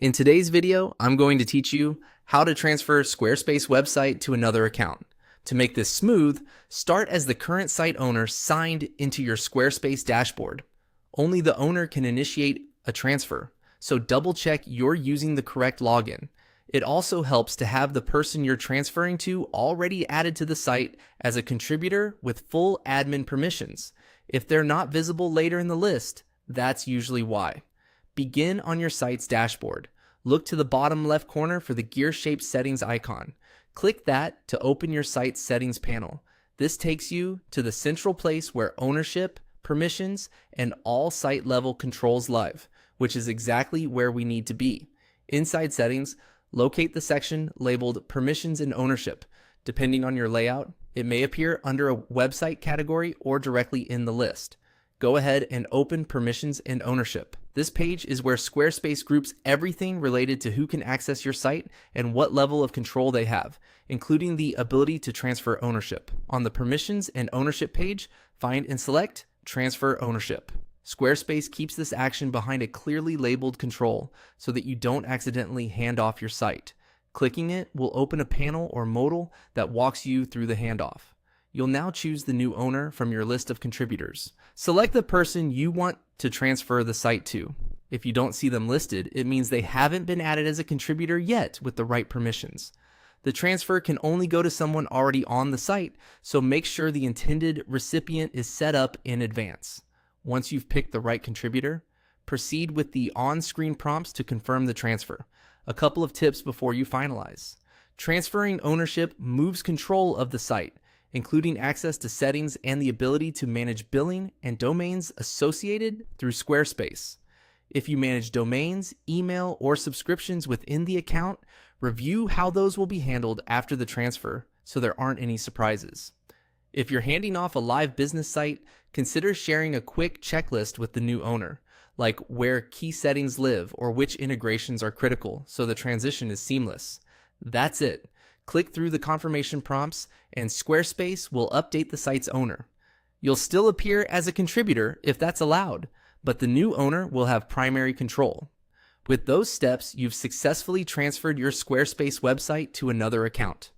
In today's video, I'm going to teach you how to transfer Squarespace website to another account. To make this smooth, start as the current site owner signed into your Squarespace dashboard. Only the owner can initiate a transfer, so double check you're using the correct login. It also helps to have the person you're transferring to already added to the site as a contributor with full admin permissions. If they're not visible later in the list, that's usually why. Begin on your site's dashboard. Look to the bottom left corner for the gear-shaped settings icon. Click that to open your site's settings panel. This takes you to the central place where ownership, permissions, and all site-level controls live, which is exactly where we need to be. Inside settings, locate the section labeled Permissions and Ownership. Depending on your layout, it may appear under a website category or directly in the list. Go ahead and open Permissions and Ownership. This page is where Squarespace groups everything related to who can access your site and what level of control they have, including the ability to transfer ownership. On the Permissions and Ownership page, find and select Transfer Ownership. Squarespace keeps this action behind a clearly labeled control so that you don't accidentally hand off your site. Clicking it will open a panel or modal that walks you through the handoff. You'll now choose the new owner from your list of contributors. Select the person you want to transfer the site to. If you don't see them listed, it means they haven't been added as a contributor yet with the right permissions. The transfer can only go to someone already on the site, so make sure the intended recipient is set up in advance. Once you've picked the right contributor, proceed with the on-screen prompts to confirm the transfer. A couple of tips before you finalize. Transferring ownership moves control of the site, including access to settings and the ability to manage billing and domains associated through Squarespace. If you manage domains, email, or subscriptions within the account, review how those will be handled after the transfer so there aren't any surprises. If you're handing off a live business site, consider sharing a quick checklist with the new owner, like where key settings live or which integrations are critical so the transition is seamless. That's it. Click through the confirmation prompts and Squarespace will update the site's owner. You'll still appear as a contributor if that's allowed, but the new owner will have primary control. With those steps, you've successfully transferred your Squarespace website to another account.